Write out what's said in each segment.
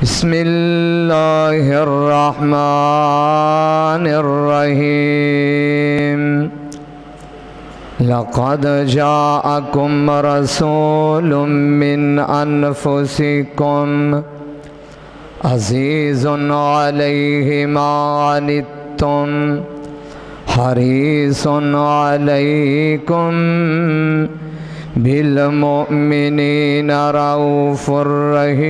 بسم اللہ الرحمن الرحیم لقد جاءکم رسول من انفسکم عزیز علیہ ما عنتم حریص علیکم بالمؤمنین رؤوف رحیم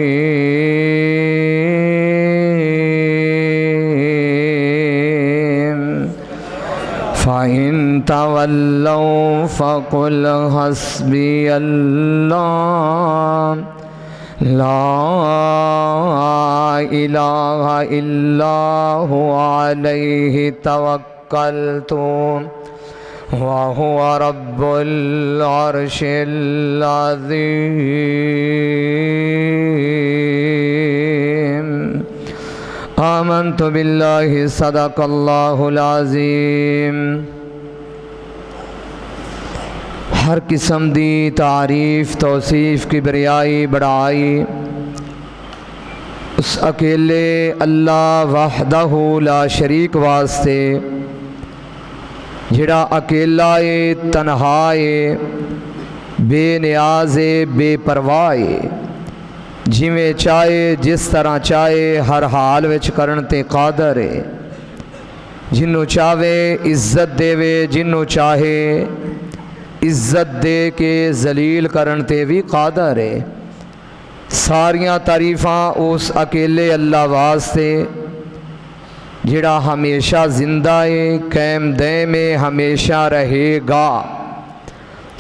فإن تولوا فقل حسبی اللہ لا الہ الا هو علیہ توکلت وَهُوَ رَبُّ الْعَرْشِ الْعَظِيمِ آمنت باللہ صدق اللہ العظیم۔ ہر قسم دی تعریف توصیف کبریائی بڑائی اس اکیلے اللہ وحدہ لا شریک واسطے جڑا اکیلا ہے، تنہا ہے، بے نیاز ہے، بے پرواہ ہے، جویں چاہے جس طرح چاہے ہر حال وچ کرن تے قادر ہے، جنوں چاہے عزت دے وے، جنوں چاہے عزت دے کے ذلیل کرن تے بھی قادر ہے۔ ساریاں تعریفاں اس اکیلے اللہ واسطے جڑا ہمیشہ زندہ ہے، قائم دائم میں ہمیشہ رہے گا۔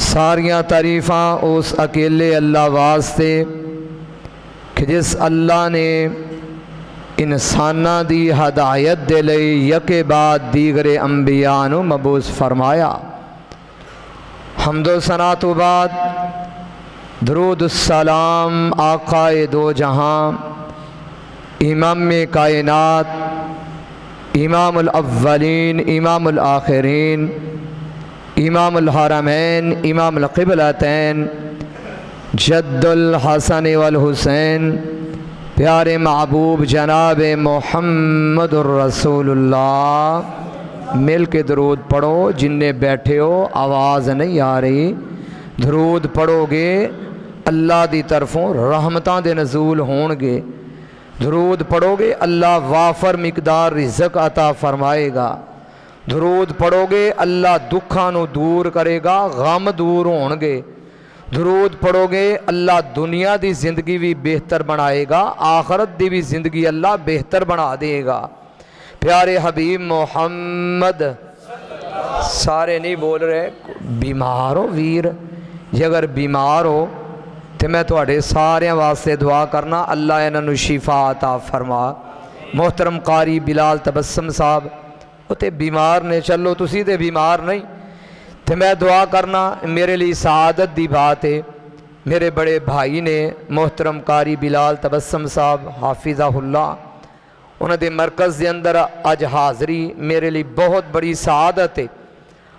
ساریاں تعریفاں اس اکیلے اللہ واسطے کہ جس اللہ نے انساناں دی ہدایت دے لئی یکے بعد دیگر انبیاء نو مبعوث فرمایا۔ حمد و ثنا تو بعد درود السلام آقا دو جہاں، امام کائنات، امام الاولین، امام الآخرین، امام الحرمین، امام القبلتین، جد الحسن والحسین، پیارے محبوب جناب محمد الرسول اللہ، مل کے درود پڑھو۔ جننے بیٹھے ہو آواز نہیں آ رہی، درود پڑھو گے اللہ دی طرفوں رحمتاں دے نزول ہون گے، درود پڑھو گے اللہ وافر مقدار رزق عطا فرمائے گا، درود پڑھو گے اللہ دکھاں نو دور کرے گا، غم دور ہون گے، درود پڑھو گے اللہ دنیا دی زندگی بھی بہتر بنائے گا، آخرت دی بھی زندگی اللہ بہتر بنا دے گا۔ پیارے حبیب محمد سارے نہیں بول رہے، بیمار ہو ویر، یہ اگر بیمار ہو تو میں تواڈے سارے واسطے دعا کرنا اللہ انہاں شفا عطا فرما۔ محترم قاری بلال تبسم صاحب وہ تے بیمار نے، چلو تسی تے بیمار نہیں، تو میں دعا کرنا میرے لیے سعادت دی بات ہے۔ میرے بڑے بھائی نے محترم قاری بلال تبسم صاحب حافظہ اللہ، انہوں دے مرکز دے اندر اج حاضری میرے لیے بہت بڑی سعادت ہے،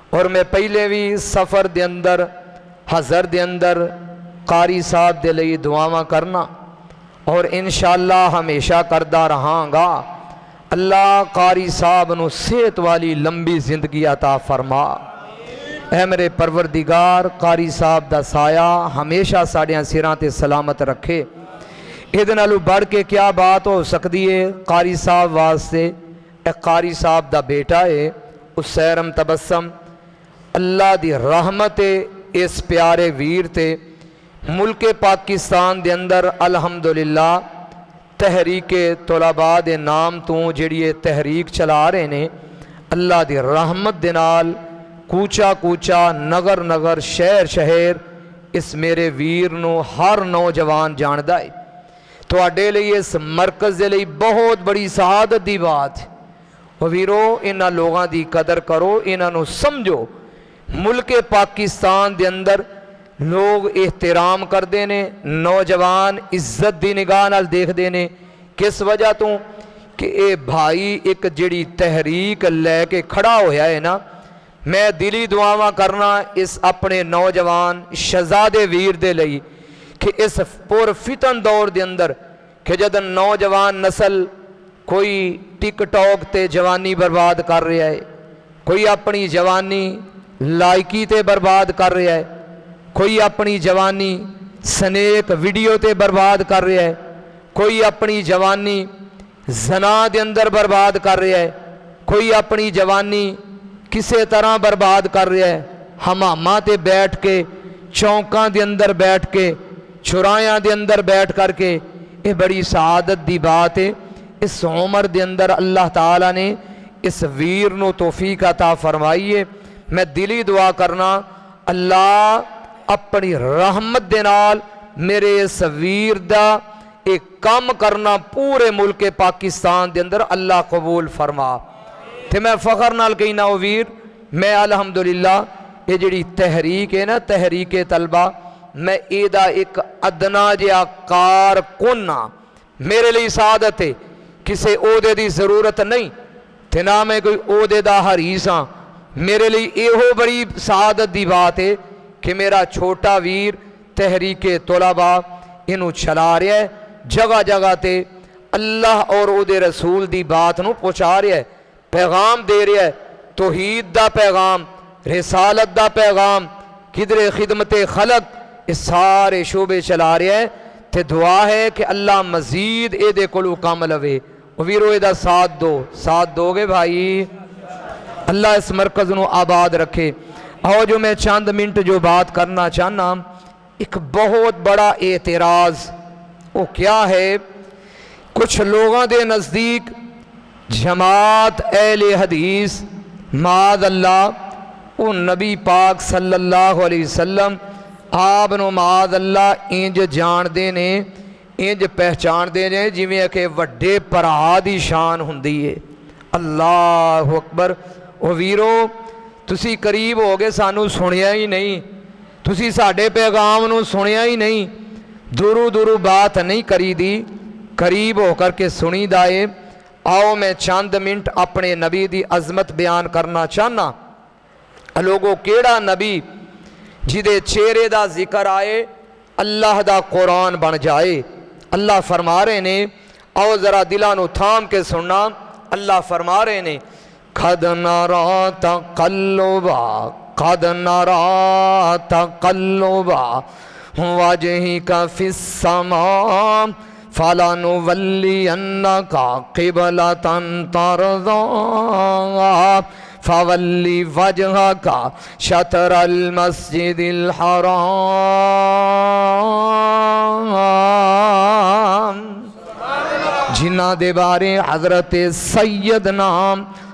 اور میں پہلے بھی سفر دے اندر حضر دے اندر قاری صاحب دے لئی دعاواں کرنا، اور انشاءاللہ ہمیشہ کردہ رہاں گا۔ اللہ قاری صاحب نو صحت والی لمبی زندگی عطا فرما۔ اے میرے پروردگار قاری صاحب دا سایہ ہمیشہ ساڑیاں سیراں تے سلامت رکھے۔ اِدھ نالو بڑھ کے کیا بات ہو سکتی ہے قاری صاحب واسطے؟ اے قاری صاحب دا بیٹا ہے اسیرم تبسم، اللہ دی رحمت اس پیارے ویر تے ملک پاکستان دے اندر الحمدللہ تحریک طلباء دے نام تو جڑی تحریک چلا رہے نے، اللہ دی رحمت دے نال کوچا کوچا نگر نگر شہر شہر اس میرے ویر نو ہر نوجوان جاندہ ہے۔ تو اڈے لئی اس مرکز دے لئی بہت بڑی سعادت دی بات ہے۔ ویرو انہاں لوگاں دی قدر کرو، انہاں نو سمجھو۔ ملک پاکستان دے اندر لوگ احترام کر دینے، نوجوان عزت دی نگاہ نال دیکھ دینے، کس وجہ تو کہ اے بھائی ایک جڑی تحریک لے کے کھڑا ہویا ہے نا، میں دلی دعاواں کرنا اس اپنے نوجوان شہزادے ویر دے لئی کہ اس پر فتن دور دے اندر کہ جد نوجوان نسل کوئی ٹک ٹاک تے جوانی برباد کر رہا ہے، کوئی اپنی جوانی لائکی تے برباد کر رہا ہے، کوئی اپنی جوانی سنیک ویڈیو تے برباد کر رہا ہے، کوئی اپنی جوانی زنا دے اندر برباد کر رہا ہے، کوئی اپنی جوانی کسے طرح برباد کر رہا ہے، حماماں تے بیٹھ کے، چوکاں دے اندر بیٹھ کے، چرایاں دے اندر بیٹھ کر کے، یہ بڑی سعادت دی بات ہے۔ اس عمر دے اندر اللہ تعالیٰ نے اس ویر نو توفیق عطا فرمائیے۔ میں دلی دعا کرنا اللہ اپنی رحمت دے نال میرے اس ویر دا ایک کام کرنا پورے ملک پاکستان دے اندر اللہ قبول فرما۔ تے میں فخر نال کہنا او ویر، میں الحمدللہ یہ جڑی تحریک ہے نا، تحریک طلبہ، میں ایدہ ایک ادنا جیا کارکن ہاں۔ میرے لیے سعادت ہے، کسے عہدے دی ضرورت نہیں تے نہ میں کوئی عہدے دا حریص ہاں۔ میرے لیے یہ بڑی سعادت دی بات ہے کہ میرا چھوٹا ویر تحریک طلبہ انہوں چلا رہا ہے، جگہ جگہ تے اللہ اور او دے رسول دی بات نو پہنچا رہا ہے، پیغام دے رہا ہے، توحید دا پیغام، رسالت دا پیغام، قدر خدمت خلق، اس سارے شعبے چلا رہا ہے۔ تے دعا ہے کہ اللہ مزید اے دے کلو کام لوے۔ ویرو اے دا ساتھ دو گے بھائی، اللہ اس مرکز نو آباد رکھے۔ اور جو میں چند منٹ جو بات کرنا چاہنا، ایک بہت بڑا اعتراض وہ کیا ہے، کچھ لوگوں دے نزدیک جماعت اہل حدیث معاذ اللہ وہ نبی پاک صلی اللہ علیہ وسلم آپ نو معاذ اللہ انج جان دے نے، انج پہچان دے نے جویں کہ وڈے پرا دی شان ہوندی ہے۔ اللہ اکبر۔ او ویرو تسی قریب ہو گئے، سانو سنیا ہی نہیں، تسی ساڈے پیغام نو سنیا ہی نہیں، دورو بات نہیں کری دی، قریب ہو کر کے سنی دائے۔ آؤ میں چند منٹ اپنے نبی دی عظمت بیان کرنا چاہنا۔ لوگوں کیڑا نبی جدے چہرے دا ذکر آئے اللہ دا قرآن بن جائے۔ اللہ فرما رہے نے، آؤ ذرا دلانو تھام کے سننا، اللہ فرما رہے نے، قد نرا تقلبا وجهك في السماء فلنولينك قبلة ترضاها فول وجهك شطر المسجد الحرام۔ جنہ دے بارے حضرت سیدنا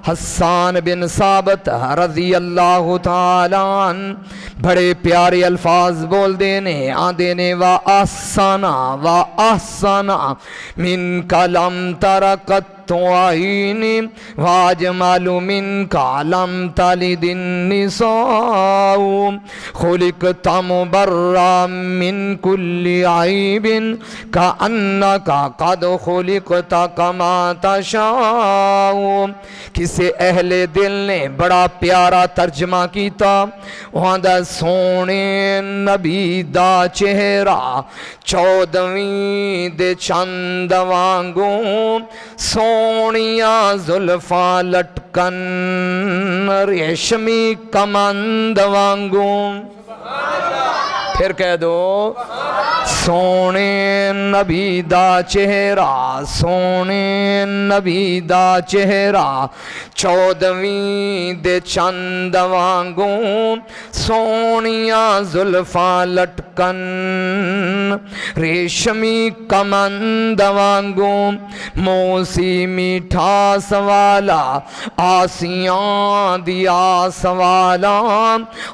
حسان بن ثابت رضی اللہ تعالیٰ عنہ بڑے پیارے الفاظ بول دینے آدینے وَأَحْسَنَ مِنْكَ لَمْ تَرَكَتْ عَيْنِ وَأَجْمَلُ مِنْكَ لَمْ تَلِدِ النِّسَاءُ خُلِقْتَ مُبَرًّا مِنْ كُلِّ عَيْبٍ كَأَنَّكَ قَدْ خُلِقْتَ كَمَا تَشَاءُ۔ کسے اہل دل نے بڑا پیارا ترجمہ کیتا، وہاں دا سونے نبی دا چہرہ 14ویں دے چند وانگوں، سونیاں زلفاں لٹکن ریشمی کمند وانگوں۔ پھر کہہ دو، سونے نبی دا چہرہ، سونے نبی دا چہرہ 14ویں دے چند وانگوں، سونیاں زلفاں لٹکن ریشمی کمند وانگوں، موسی میٹھا سوالا آسیاں دی آس والا،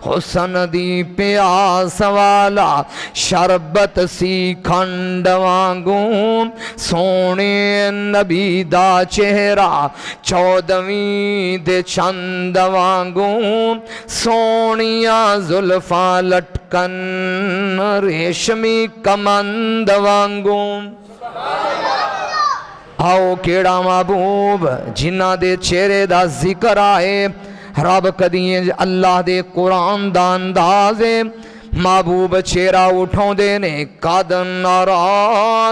حسن دی پیاس والا شربت سی کھنڈ وانگوں، سونے نبی دا چہرہ 14ویں دے چند وانگوں، سونیاں زلفاں لٹکن ریشمی کمند وانگوں۔ آؤ کیڑا محبوب جنہ دے چہرے دا ذکر آئے، رب کدیے اللہ دے قرآن دا اندازے محبوب چہرہ اٹھوں دینے، قد نرا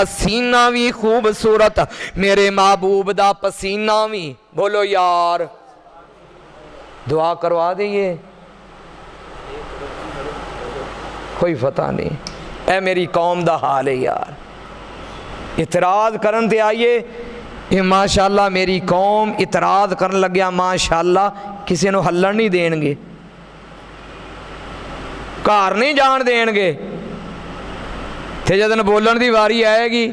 میرا سینہ بھی خوبصورت، میرے محبوب دا پسینہ بھی۔ بولو یار، دعا کروا دئیے، کوئی فتح نہیں۔ اے میری قوم دا حال ہے یار، اعتراض کرن تے آئیے، یہ ماشاءاللہ میری قوم اعتراض کرن لگیا ماشاءاللہ کسی نو ہلن نہیں دین گے، گھر نہیں جان دین گے، تے جدن بولن دی واری آئے گی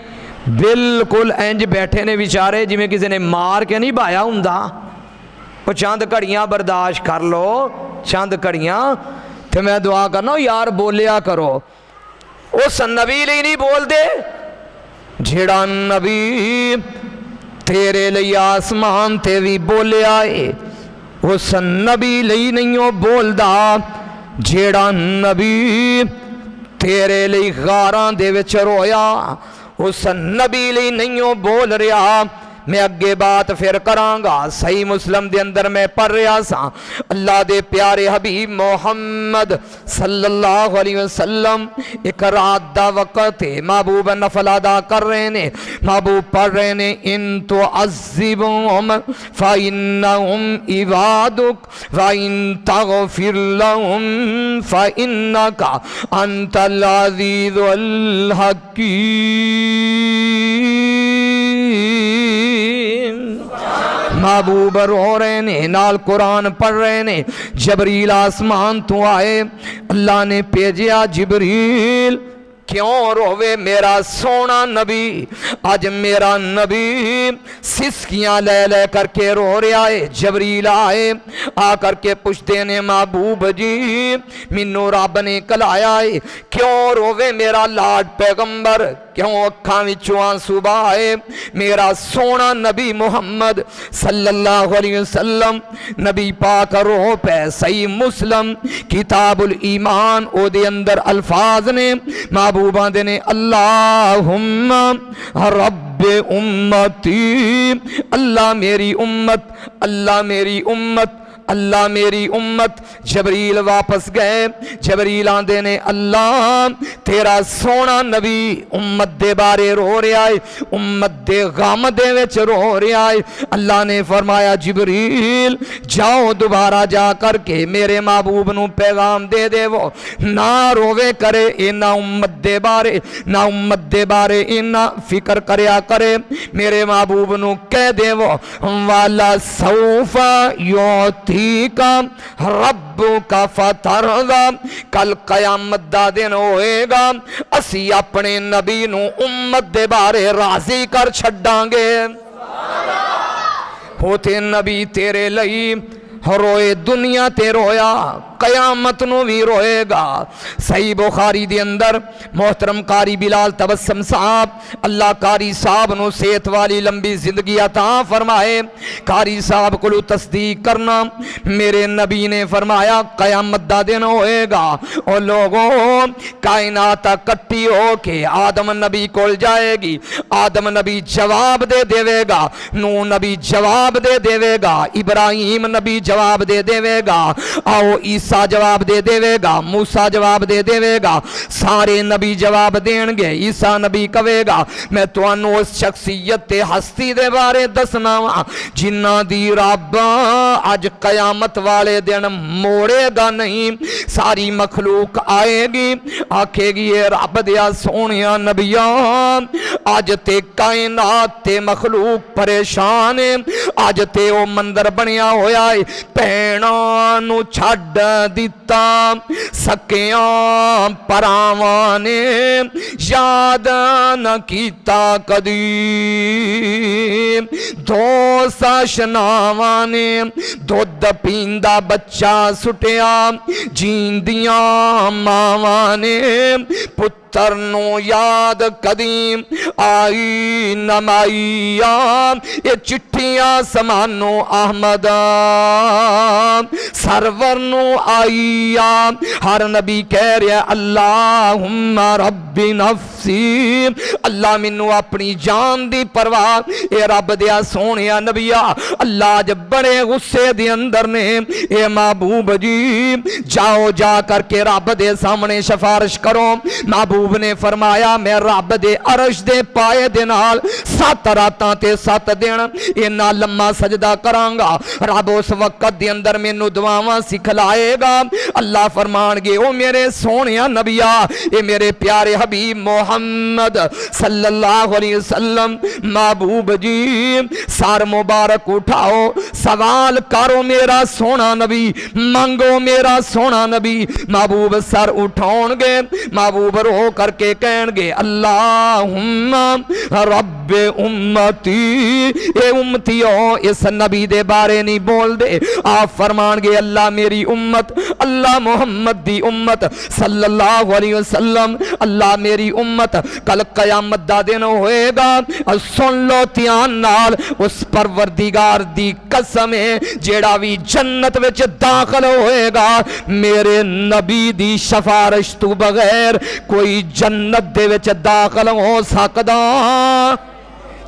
بالکل انج بیٹھے نے بیچارے جی میں کسی نے مار کے نہیں بایا ہوندا، وہ چند گھڑیاں برداشت کر لو، چند گھڑیاں۔ تے میں دعا کرنا یار بولیا کرو، اس نبی لئی نہیں بول دے جیڑا نبی تیرے لئی آسمان تے بھی بولیا ہے، اس نبی لئی نہیں بول دا جیڑا نبی تیرے لئی غاراں دے وچ رویا، اس نبی لئی نہیں بول رہا۔ میں اگے بات پھر کرانگا، صحیح مسلم دے اندر میں پڑھ رہا سا، اللہ دے پیارے حبیب محمد صلی اللہ علیہ وسلم ایک رات دا وقت ہے، محبوب نفل ادا کر رہے نے، محبوب پڑھ رہے نے ان تعذبهم فإنهم عبادك وإن تغفر لهم فإنك أنت العزيز الحكيم۔ محبوب رو رہے نے، نال قرآن پڑھ رہے نے، جبریل آسمان تو آئے، اللہ نے بھیجیا جبریل کیوں روے میرا سونا نبی، آج میرا نبی سسکیاں لے لے کر کے رو رہا ہے۔ جبریل آئے، آ کر کے پوچھتے نے محبوب جی منو رب نے کلایا ہے، کیوں روے میرا لاڈ پیغمبر، کیوں اکھاں وچوں آنسو بہائے میرا سونا نبی محمد صلی اللہ علیہ وسلم۔ نبی پاک رو پہ، صحیح مسلم کتاب الایمان او دے اندر الفاظ نے، محبوبان دے نے اللہم رب امتی، اللہ میری امت، اللہ میری امت، اللہ میری امت۔ جبریل واپس گئے، جبریل آندے نے اللہ تیرا سونا نبی امت دے بارے رو رہا ہے، امت دے غم دے وچ رو رہا ہے۔ اللہ نے فرمایا جبریل جاؤ دوبارہ جا کر کے میرے محبوب نو پیغام دے دے، وہ نہ روے کرے اینا امت دے بارے، نہ امت دے بارے اینا فکر کریا کرے، میرے محبوب نو کہہ دے وہ والا سوف یوتی کا رب کا فترضا، کل قیامت دا دن ہوئے گا اسی اپنے نبی نو امت دے بارے راضی کر چھڑاں گے۔ ہوتے نبی تیرے لئی روئے دنیا تے رویا، قیامت نو بھی روئے گا۔ صحیح بخاری دے اندر محترم قاری بلال تبسم صاحب، اللہ قاری صاحب نو صحت والی لمبی زندگی عطا فرمائے، قاری صاحب کو تصدیق کرنا، میرے نبی نے فرمایا قیامت دا دن ہوئے گا اور لوگوں کائنات کٹی ہو کے آدم نبی کول جائے گی، آدم نبی جواب دے دے گا، نوح نبی جواب دے دے گا، ابراہیم نبی جواب دے دے گا، آؤ عیسیٰ جواب دے دے گا، موسیٰ جواب دے دے گا، سارے نبی جواب دین گے۔ عیسیٰ نبی کہے گا میں توانو اس شخصیت ہستی دے بارے دسنا وا جنہ دی رب آج قیامت والے دن موڑے گا نہیں، ساری مخلوق آئے گی آکھے گی اے رب دیا سونیا نبیان، آج تے کائنات تے مخلوق پریشان ہے، آج تے او مندر بنیا ہویا ہے، پیناں نو چھڑ دیتا سکیاں پراوانے، یاد نہ کیتا کدی دوست آشناوانے، دودھ پیندا بچہ سٹیا جیندیاں ماوانے، پتر نو یاد قدیم آئی نمائیاں، یہ چٹھیاں سمانو احمدان سرور نو آئی آ ہر نبی کہہ رہا اللہم رب نفسی اللہ مینوں اپنی جان دی پرواہ اے رب دیا سونیا نبیا اللہ جب بڑے غصے دے اندر نے اے محبوب جی جاؤ جا کر کے رب دے سامنے سفارش کرو محبوب نے فرمایا میں رب دے عرش دے پائے دے نال 7 راتاں تے 7 دن اینا لمحہ سجدہ کرانگا رب اس وقت دے اندر مینوں دعاواں سکھلائے گا اللہ فرمان گے او میرے سونیا نبیا اے میرے پیارے حبیب محمد صلی اللہ علیہ وسلم محبوب جی سار مبارک اٹھاؤ سوال کرو میرا سونا نبی مانگو میرا سونا نبی محبوب سر اٹھاؤں گے محبوب رو کر کے کہن گے اللہم رب امتی اے امتیوں اس نبی دے بارے نہیں بول دے آپ فرمان گے اللہ میری امت اللہ محمد دی امت صلی اللہ علیہ وسلم اللہ میری امت کل قیامت دا دن ہوئے گا سن لو تیان نال اس پروردگار دی قسم ہے جیڑا بھی جنت وچ داخل ہوئے گا میرے نبی دی سفارش تو بغیر کوئی جنت دے وچ داخل ہو سکدا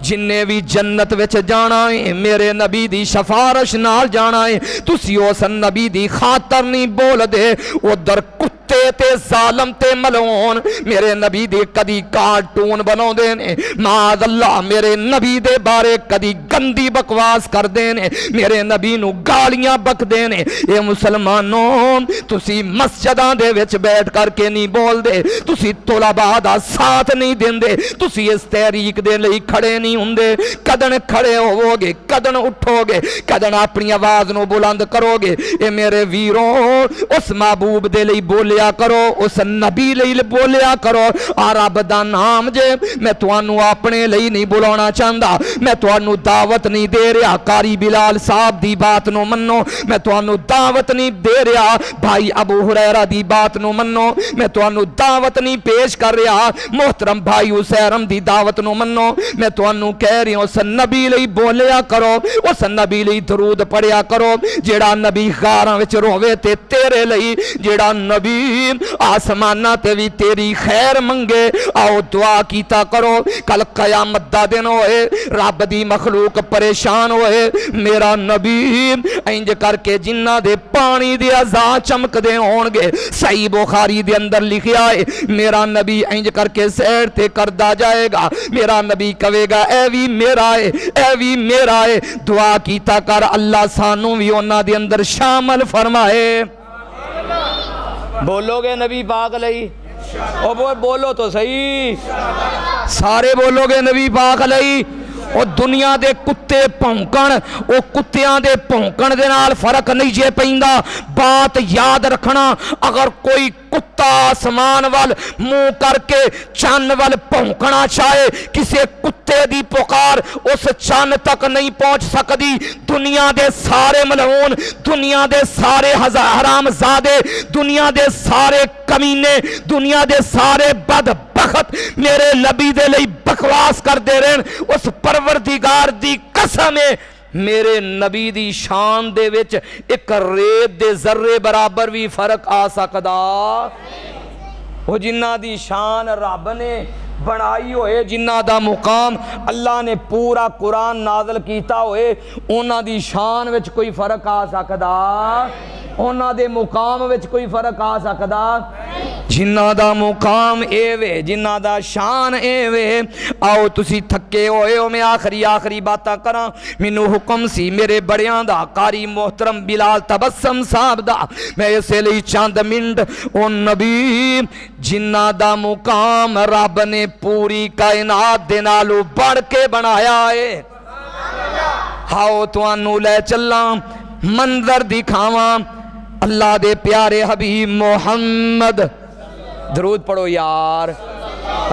جننے بھی جنت وچ جانا ہے میرے نبی دی سفارش نال جانا ہے تسی اس نبی دی خاطر نہیں بول دے ادھر کتے تے ظالم تے ملعون میرے نبی دے کدی کارٹون بناؤ دے نے معاذ اللہ میرے نبی دے بارے کدی گندی بکواس کر دے نے میرے نبی نو گالیاں بک دے نے اے مسلمانوں تسی مسجداں دے وچ بیٹھ کر کے نہیں بول دے تسی طلباء دا ساتھ نہیں دیندے تسی اس تحریک دے لئی کھڑے نہیں ہوندے کدن کھڑے ہوو گے کدن اٹھو گے کدن اپنی آواز نو بلند کرو گے اے میرے ویروں اس محبوب دے لئی بولیا کرو اس نبی لئی بولیا کرو رب دا نام جے میں توانو اپنے لئی نہیں بلانا چاہندا میں توانو دعوت نہیں دے رہا قاری بلال صاحب دی بات نو منو میں توانو دعوت نہیں دے رہا بھائی ابو ہریرہ دی بات نو منو میں توانو دعوت نہیں پیش کر رہا محترم بھائی حسیرم دی دعوت نو منو میں توانو کہہ رہی ہوں اس نبی لئی بولیا کرو اس نبی لئی درود پڑھیا کرو جیڑا نبی غاراں وچ روے تے تیرے لئی جیڑا نبی آسمانہ تے بھی تیری خیر منگے آؤ دعا کیتا کرو کل قیامت دا دن ہوئے رب دی مخلوق پریشان ہوئے میرا نبی انج کر کے جنہ دے پانی دے ازاں چمک دے ہونگے صحیح بخاری دے اندر لکھیا ہے میرا نبی انج کر کے سیر تے کردہ جائے گا میرا نبی کہے گا اے وی میرا ہے اے وی میرا ہے دعا کیتا کر اللہ سانوں بھی انہاں دے اندر شامل فرمائے بولو گے نبی پاک لئی او بولو تو صحیح سارے بولو گے نبی پاک لئی او دنیا دے کتے پونکن او کتیاں دے پونکن دے نال فرق نہیں جے پیندا بات یاد رکھنا اگر کوئی کتا آسمان وال منہ کر کے چاند وال پونکنا چاہے کسی کتے دی پکار اس چاند تک نہیں پہنچ سکتی دنیا دے سارے ملعون دنیا دے سارے حرام زادے دنیا دے سارے کمینے دنیا دے سارے بدبخت میرے نبی دے لئی بکواس کر دے رہن اس پروردگار دی قسم ہے میرے نبی دی شان دے وچ ایک ریت دے ذرے برابر بھی فرق آ سکدا وہ جنہ دی شان رب نے بنائی ہوئے جنہ دا مقام اللہ نے پورا قرآن نازل کیتا ہوئے انہاں دی شان وچ کوئی فرق آ سکدا انہاں دے مقام وچ کوئی فرق آ سکدا جنہ دا مقام اے وے جنہ دا شان اے وے آؤ تسی تھکے ہوئے ہو میں آخری باتاں کراں مینوں حکم سی میرے بڑیاں دا قاری محترم بلال تبسم صاحب دا میں اسے لئی چاند منٹ او نبی جنہ دا مقام رب نے پوری کائنات دے نالو بڑھ کے بنایا ہے ہاؤ توانو لے چلاں منظر دکھاواں اللہ دے پیارے حبیب محمد درود پڑھو یار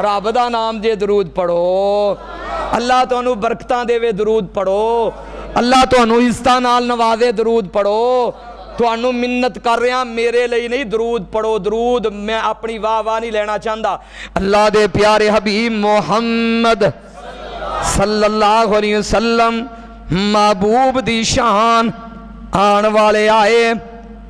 رب دا نام جے درود پڑھو اللہ تو انہوں برکتاں دے وے درود پڑھو اللہ تو انہوں عزتاں نال نوازے درود پڑھو تو انہوں منت کر رہے ہیں میرے لئی نہیں درود پڑھو درود میں اپنی واہ نہیں لینا چاہندہ اللہ دے پیارے حبیب محمد صلی اللہ علیہ وسلم محبوب دی شان آن والے آئے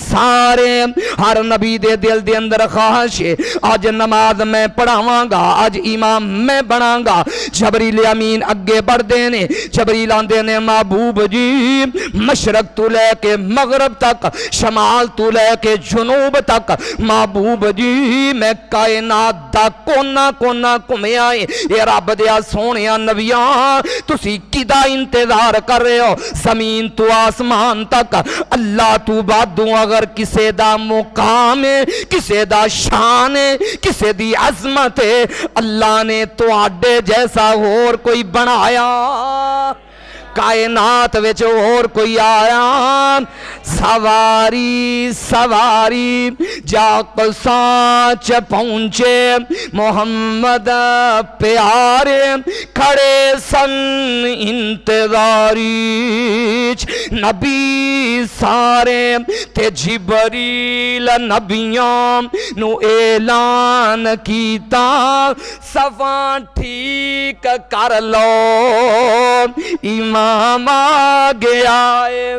سارے ہر نبی دے دل دے اندر خواہش ہے آج نماز میں پڑھاواں گا آج امام میں بناں گا جبریل امین اگے بڑھ دینے جبریل آندے نے محبوب جی مشرق تو لے کے مغرب تک شمال تو لے کے جنوب تک محبوب جی میں کائنات دا کونا کونا کمیا اے رب دیا سونیا نبیاں تسی کدا انتظار کر رہے ہو زمین تو آسمان تک اللہ تو بعدوں اگر کسے دا مقام ہے کسے دا شان ہے کسے دی عظمت ہے اللہ نے تو آڈے جیسا اور کوئی بنایا کائنات وچ اور کوئی آیا سواری سواری جا قصاچ پہنچے محمد پیارے کھڑے سن انتظاری نبی سارے تے جبریل نبیاں نو اعلان کیتا صفاں ٹھیک کر لو امام آگیا ہے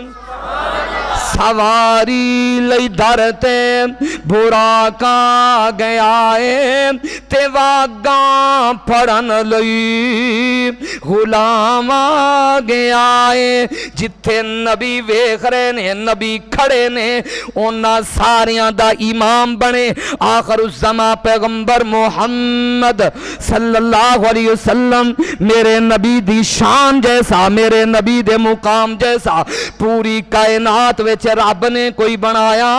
سواری لئی درتے برا کا گیا ہے تے واگاں پڑھن لئی غلام آگیا ہے جتھے نبی ویکھ رہے نے نبی کھڑے نے انہاں ساریاں دا امام بنے آخر الزمان پیغمبر محمد صلی اللہ علیہ وسلم میرے نبی دی شان جیسا میرے نبی دے مقام جیسا پوری کائنات وچ رب نے کوئی بنایا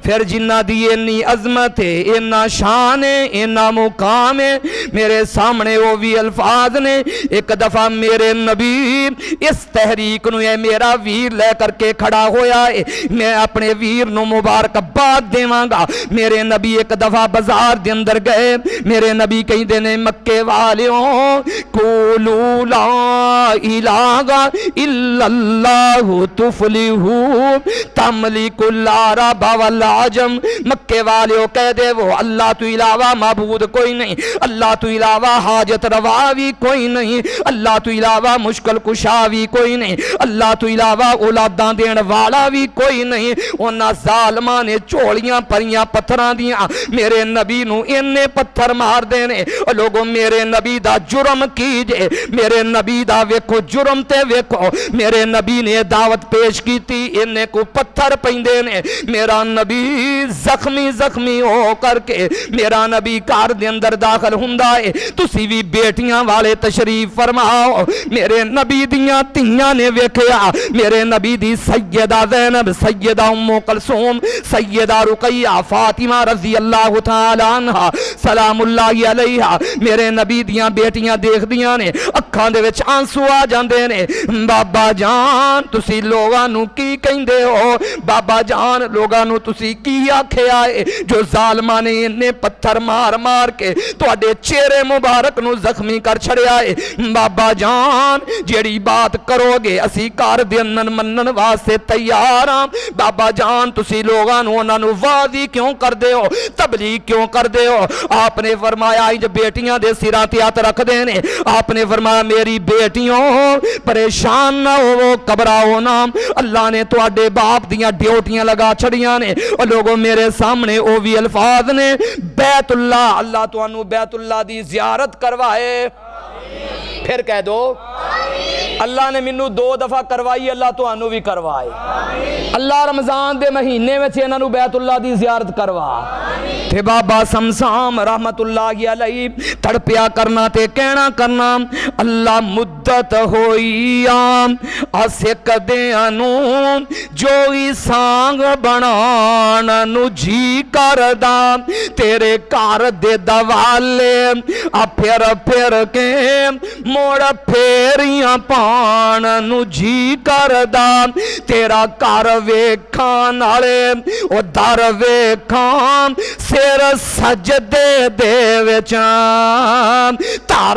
پھر جنہ دی انی عظمت ہے اینا شان ہے اینا مقام ہے میرے سامنے وہ بھی الفاظ نے ایک دفعہ میرے نبی اس تحریک نو ہے میرا ویر لے کر کے کھڑا ہویا ہے میں اپنے ویر نو مبارک بات دیواں گا میرے نبی ایک دفعہ بازار دے اندر گئے میرے نبی کہیں دینے مکے والیوں قولو لا الہ الا اللہ تفلحو تملک العرب والعجم آجم مکے والیوں کہہ دے وہ اللہ تو علاوہ معبود کوئی نہیں اللہ تو علاوہ حاجت رواوی کوئی نہیں اللہ تو علاوہ مشکل کشاوی کوئی نہیں اللہ تو علاوہ اولاداں دین والا بھی کوئی نہیں انہاں ظالماں نے چوڑیاں پریاں پتھراں دیاں میرے نبی نو انہیں پتھر مار دینے لوگوں میرے نبی دا جرم کیجے میرے نبی دا ویکھو جرم تے ویکھو میرے نبی نے دعوت پیش کی تھی انہیں کو پتھر پہندے نے میرا نبی زخمی زخمی ہو کر کے میرا نبی کار دے اندر داخل ہوندا ہے تسی بھی بیٹیاں والے تشریف فرماؤ میرے نبی دیاں تیاں نے ویکھیا میرے نبی دی سیدہ زینب سیدہ ام کلثوم سیدہ رقیہ فاطمہ رضی اللہ تعالی عنہ سلام اللہ علیہا میرے نبی دیاں بیٹیاں دیکھ دیاں نے اکھاں دے وچ آنسو آ جاندے نے بابا جان تسی لوگاں نو کی کہندے ہو بابا جان لوگاں نو تسی کی آکھے آئے جو ظالمہ نے انہیں پتھر مار مار کے تو اڈے چہرے مبارک نو زخمی کر چھڑے آئے بابا جان جیڑی بات کرو گے اسی کار دینن منن واسے تیاراں بابا جان تسی لوگاں نو انہاں نو واضی کیوں کر دے ہو تبلیغ کیوں کر دے ہو آپ نے فرمایا جو بیٹیاں دے سراں تے ہاتھ رکھ دینے آپ نے فرمایا میری بیٹیوں پریشان نہ ہو گھبراؤ نہ اللہ نے تو اڈے باپ دیاں ڈیوٹیاں لگا چھڑیاں نے اور لوگوں میرے سامنے او بھی الفاظ نے بیت اللہ اللہ تو انو بیت اللہ دی زیارت کروائے پھر کہہ دو اللہ نے منو 2 دفعہ کروائی اللہ تو انو بھی کروائے اللہ رمضان دے مہینے میں چھے انو بیت اللہ دی زیارت کروا تھے بابا سمسام رحمت اللہ علیہ تڑپیا کرنا تے کہنا کرنا اللہ مدت ہوئی آسک دے انو جو ہی سانگ بنان نو جی کردہ تیرے کار دے دوالے پھر پھر کے موڑ پھیریاں پان نو جی کردہ تیرا کار ویکھان آلے او در ویکھان سیر سجدے دے وچان تار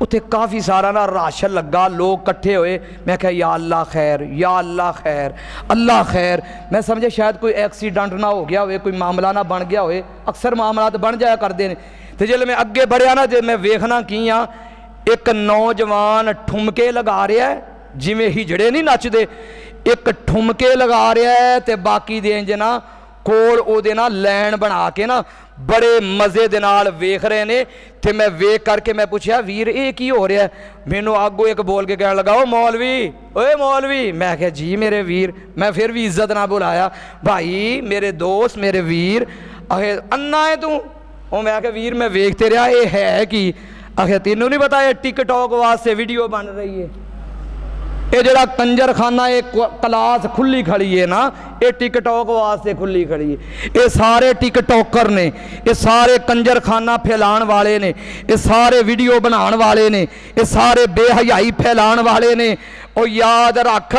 اتنے کافی سارا نا راشن لگا، لوگ کٹھے ہوئے، میں کہا یا اللہ خیر، یا اللہ خیر، اللہ خیر۔ میں سمجھے شاید کوئی ایکسیڈنٹ نہ ہو گیا ہوئے، کوئی معاملہ نہ بن گیا ہوئے، اکثر معاملات بن جایا کر دے۔ تو جب میں اگے بڑھیا نا، جب میں ویکھنا کیا ایک نوجوان ٹھمکے لگا رہا ہے، جی میں ہجڑے نہیں نچ دے، ایک ٹھمکے لگا رہا ہے تے باقی دے جنا کول او دے نا لین بنا کے نا بڑے مزے دے نال ویکھ رہے نے۔ تے میں ویکھ کر کے میں پوچھا ویر اے کی ہو رہا ہے؟ مینوں آگو ایک بول کے کہنے لگا او مولوی، اوے مولوی۔ میں کہا جی میرے ویر، میں پھر بھی عزت نہ بلایا، بھائی میرے دوست میرے ویر، آخر انا ہے تو؟ او میں کہا ویر میں ویکھتے رہا اے ہے کی؟ آخر تینوں نہیں پتا یہ ٹک ٹاک واسطے ویڈیو بن رہی ہے؟ یہ جڑا کنجر خانہ ایک کلاس کھلی کھڑی ہے نا، یہ ٹک ٹاک واسطے کھلی کھڑی ہے۔ یہ سارے ٹک ٹاکر نے، یہ سارے کنجر خانہ پھیلان والے نے، یہ سارے ویڈیو بنان والے نے، یہ سارے بے حیائی پھیلان والے نے۔ او یاد رکھ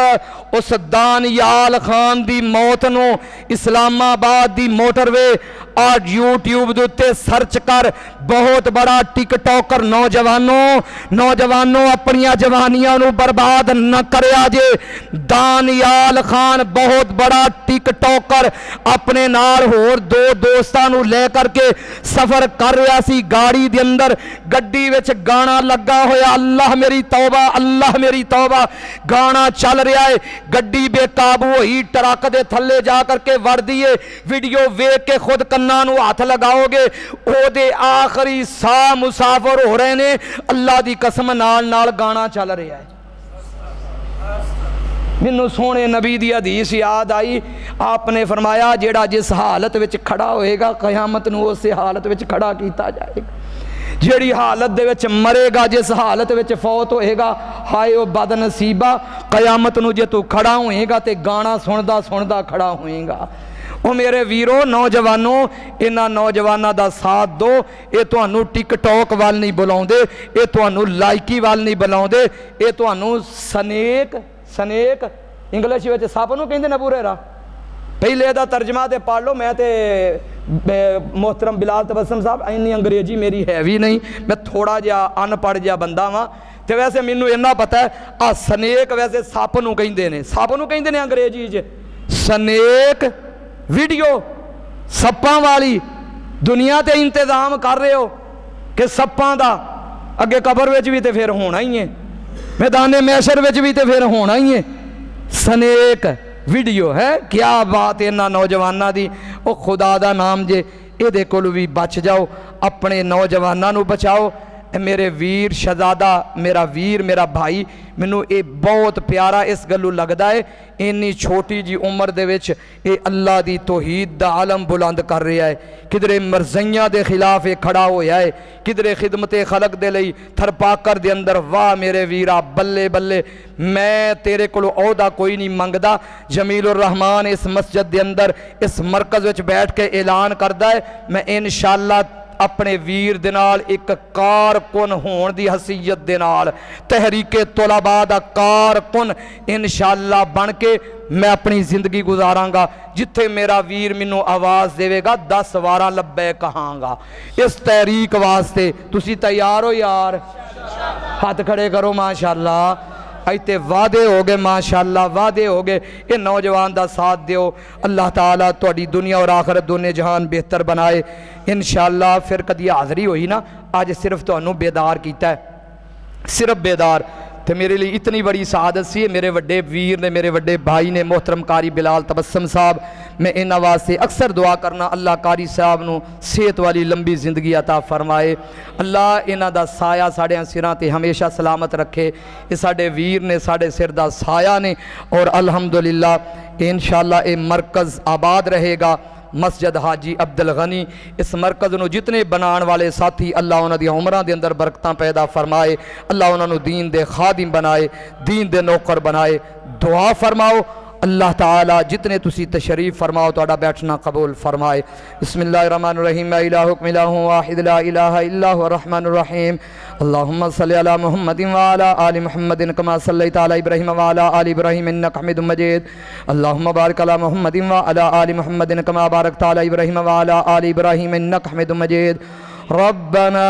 اس دانیال خان دی موت نو اسلام آباد دی موٹر وے آج یوٹیوب دوتے سرچ کر، بہت بڑا ٹک ٹاکر نوجوانوں اپنیاں جوانیاں نو برباد نہ کریا جے۔ دانیال خان بہت بڑا ٹک ٹاکر اپنے نال ہور دو دوستاں نو لے کر کے سفر کر رہا سی، گاڑی دے اندر گڈی وچ گانا لگا ہویا، اللہ میری توبہ اللہ میری توبہ، گانا چل رہا ہے، گڈی بے قابو ہوئی، ٹرک دے تھلے جا کر کے وڑ دیے، ویڈیو ویکھ کے خود کناں نو ہاتھ لگاؤ گے، او دے آخری سا مسافر ہو رہے نے، اللہ دی قسم نال گانا چل رہا ہے۔ مینوں سونے نبی دی حدیث یاد آئی، آپ نے فرمایا جیڑا جس حالت وچ کھڑا ہوئے گا قیامت نو اس حالت وچ کھڑا کیتا جائے گا، جیڑی حالت دے وچ مرے گا جس حالت وچ فوت ہوئے گا، ہائے او بد نصیبہ، قیامت نو جے تو کھڑا ہوئے گا تے گانا سندا کھڑا ہوئے گا۔ او میرے ویرو نوجوانوں، انہاں نوجواناں دا ساتھ دو، اے تانوں ٹک ٹاک وال نہیں بلاؤندے، اے تانوں لائکی وال نہیں بلاؤندے، اے تانوں سنیک انگلش وچ سپ نوں کہندے نے پورے راہ۔ پہلے دا ترجمہ تے پڑھ لو، میں تے محترم بلال تبسم صاحب اینی انگریزی میری ہے بھی نہیں، میں تھوڑا جہا ان پڑھ جہا بندہ ہاں، تے ویسے مینوں اتنا پتہ ہے آ سنیک ویسے سپ نوں کہندے نے، سپ نوں کہندے نے انگریزی وچ سنیک۔ ویڈیو سپاں والی دنیا تے انتظام کر رہے ہو کہ سپاں دا اگے قبر وچ بھی تے پھر ہونا ہی ہے، میدان محشر وچ بھی تے پھر ہونا ہی ہے۔ سنیک ویڈیو ہے، کیا بات ہے انہاں نوجواناں دی۔ او خدا دا نام جے اے دے کولوں بھی بچ جاؤ، اپنے نوجواناں نو بچاؤ۔ اے میرے ویر شہزادہ، میرا ویر میرا بھائی، مینوں اے بہت پیارا اس گلو لگدا ہے، اینی چھوٹی جی عمر دے وچ اے اللہ دی توحید دا عالم بلند کر رہا ہے، کدھرے مرزیاں دے خلاف اے کھڑا ہویا ہے، کدھرے خدمت خلق دے لئی تھر پاکر دے اندر۔ واہ میرے ویرا، بلے بلے، میں تیرے کولو عہدہ کوئی نہیں منگدا۔ جمیل الرحمان اس مسجد دے اندر اس مرکز وچ بیٹھ کے اعلان کردا ہے، میں انشاءاللہ اپنے ویر دے نال ایک کارکن ہون دی حیثیت دے نال تحریک طلباء دا کارکن انشاءاللہ بن کے میں اپنی زندگی گزاراں گا۔ جتھے میرا ویر منوں آواز دے گا 10 وارا لبے کہاں گا اس تحریک واسطے۔ تسی تیار ہو یار؟ ہاتھ کھڑے کرو ماشاءاللہ۔ ایتے وعدے ہو گئے ماشاءاللہ، وعدے ہو گئے۔ یہ نوجوان دا ساتھ دیو، اللہ تعالیٰ تہاڈی دنیا اور آخرت دونوں جہان بہتر بنائے انشاءاللہ۔ پھر کدی حاضری ہوئی نا، آج صرف تہانوں بیدار کیتا ہے، صرف بیدار۔ تو میرے لیے اتنی بڑی سعادت سی، میرے وڈے ویر نے، میرے وڈے بھائی نے، محترم قاری بلال تبسم صاحب، میں ان آواز سے اکثر دعا کرنا اللہ قاری صاحب نو صحت والی لمبی زندگی عطا فرمائے، اللہ انہاں دا سایہ ساڑے سراں تے ہمیشہ سلامت رکھے۔ یہ ساڑے ویر نے، ساڑے سر دا سایہ نے، اور الحمدللہ انشاءاللہ اے مرکز آباد رہے گا۔ مسجد حاجی عبدالغنی، اس مرکز نو جتنے بنان والے ساتھی اللہ انہاں دی عمران دے اندر برکتاں پیدا فرمائے، اللہ انہاں نو دین دے خادم بنائے، دین دے نوکر بنائے۔ دعا فرماؤ اللہ تعالی جتنے تسی تشریف فرماؤ توڑا بیٹھنا قبول فرمائے۔ بسم اللہ الرحمن الرحیم، لا الہکم الہ واحد لا الہ الا هو الرحمن الرحیم، اللہم صلی علی محمد وعلی آل محمد کما صلیت علی ابراہیم وعلی آل ابراہیم انک حمید مجید، اللہم بارک علی محمد وعلی آل محمد کما بارکت علی ابراہیم وعلی آل ابراہیم انک حمید مجید، ربنا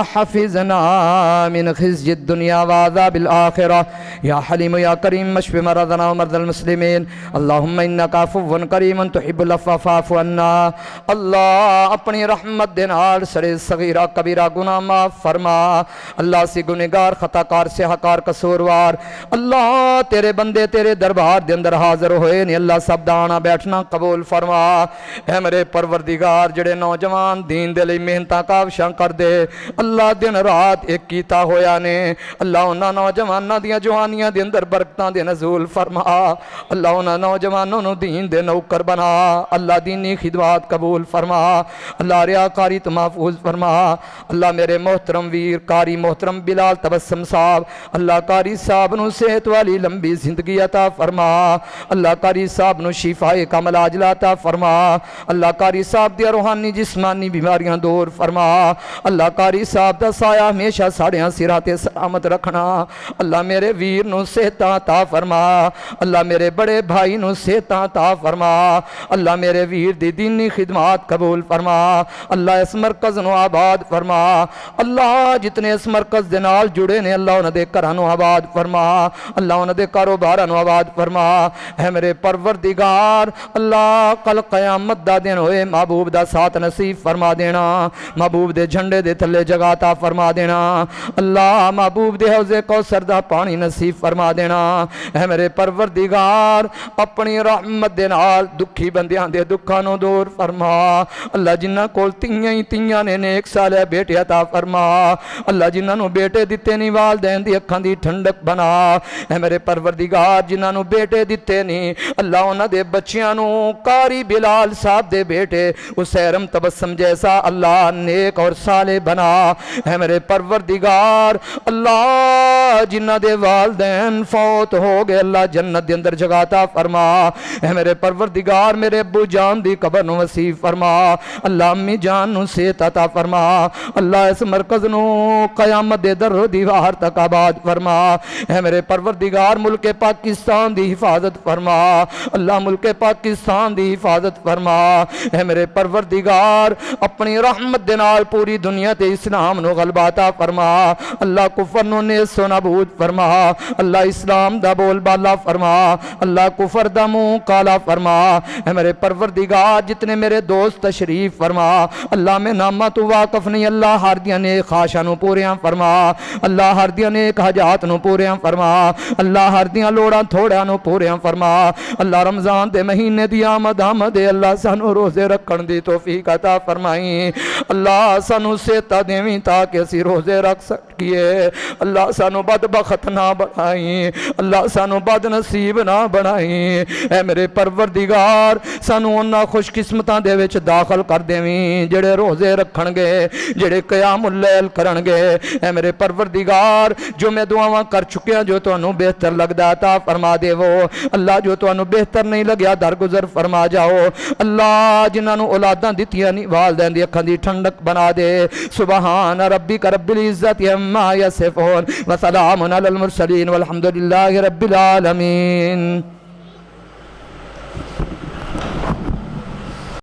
حفظنا من خزي الدنيا وعذاب الآخرة يا حليم يا كريم اشف مرضنا ومرضى المسلمين اللهم إنك عفو كريم تحب العفو فاعف عنا اللہ اپنی رحمت دے نال سڑے صغیرہ کبیرہ گناہ معاف فرما اللہ سے گنہگار خطاکار سے حقار قصوروار اللہ تیرے بندے تیرے دربار دے اندر حاضر ہوئے نہیں اللہ سب دانا بیٹھنا قبول فرما اے میرے پروردگار جڑے نوجوان دین دے لئی محنتاں کاوشاں کر دے اللہ دن رات ایک کیتا ہویا نے اللہ انہاں نوجواناں دیاں جوانیاں دے اندر برکتاں دے نزول فرما اللہ انہاں نوجوانوں نو دین دے نوکر بنا اللہ دینی خدمات قبول فرما اللہ ریاکاری تو محفوظ فرما اللہ میرے محترم ویر کاری محترم بلال تبسم صاحب اللہ کاری صاحب نو صحت والی لمبی زندگی عطا فرما اللہ کاری صاحب نو شفائے کامل عاجل عطا فرما اللہ کاری صاحب دیا روحانی جسمانی بیماریاں دور فرما اللہ کاری صاحب دا سایہ ہمیشہ ساڑیاں سرات سلامت رکھنا اللہ میرے ویر نو صحت عطا فرما اللہ میرے بڑے بھائی نو صحت عطا فرما اللہ میرے ویر دی دینی خدمات قبول فرما اللہ اس مرکز نو آباد فرما اللہ جتنے اس مرکز دے نال جڑے نے اللہ انہ دے کرانو آباد فرما اللہ انہ دے کاروبارانو آباد فرما اے میرے پروردگار اللہ کل قیامت دا دن ہوئے محبوب دا ساتھ نصیب فرما دینا محبوب دے جھنڈے دے تھلے جگاتا فرما دینا اللہ محبوب دے حوضے کوثر دا پانی نصیب فرما دینا اے میرے پروردگار اپنی رحمت دے نال دکھی بندیاں دے دکھانو دور فرما اللہ جنہ کول تیاں نے نیک سالے بیٹے عطا فرما اللہ جنہ نو بیٹے دیتے نہیں والدین دی اکھاں دی ٹھنڈک بنا اے میرے پروردگار جنہ نو بیٹے دیتے نہیں اللہ انہ دے بچیاں نو کاری بلال صاحب دے بیٹے اسیرم تبسم جیسا اللہ نیک اور صالح بنا اے میرے پروردگار اللہ جنہ دے والدین فوت ہو گئے اللہ جنت دے اندر جگاتا فرما اے میرے پروردگار میرے ابو جان دی قبر نو وسیع فرما اللہ امی جان نو صحت عطا فرما اللہ اس مرکز نو قیامت دے در و دیوار تک آباد فرما اے میرے پروردگار ملک پاکستان دی حفاظت فرما اللہ ملک پاکستان دی حفاظت فرما اے میرے پروردگار اپنی رحمت دے نال پوری دنیا تے اسلام نو غلبہ عطا فرما اللہ کفر نو نیست و نابود فرما اللہ اسلام دا بول بالا فرما اللہ کفر دا منہ کالا فرما اے میرے پروردگار جتنے میرے دوست تشریف فرما اللہ میں نامہ تو واقف نہیں اللہ ہر دیا نیک خواہشاں نو پوریاں فرما اللہ ہر دیا نیک حاجات نو پوریاں فرما اللہ ہر دیا لوڑاں تھوڑا نو پوریاں فرما اللہ رمضان دے مہینے دی آمد اللہ سانو روزے رکھن دی توفیق عطا فرمائیں اللہ سانو سیتا دیویں تاکہ اسی روزے رکھ سکیے اللہ سانو بدبخت نہ بنائیں اللہ سانو بد نصیب نہ بنائیں اے میرے پروردگار سانو انہا خوش قسمتاں دے وچ داخل کر دیویں جڑے روزے رکھن گے جڑے قیام اللیل کرن گے اے میرے پروردگار جو میں دعاواں کر چکے ہیں جو تو انہوں بہتر لگدا عطا فرما دے وہ اللہ جو تو انہوں بہتر نہیں لگیا درگزر فرما جاؤ اللہ جنہاں نو اولاداں دتیاں نہیں والدین دی اکھاں دی ٹھنڈک بنا دے سبحان ربک رب العزت عما یصفون وسلام علی المرسلین والحمدللہ رب العالمین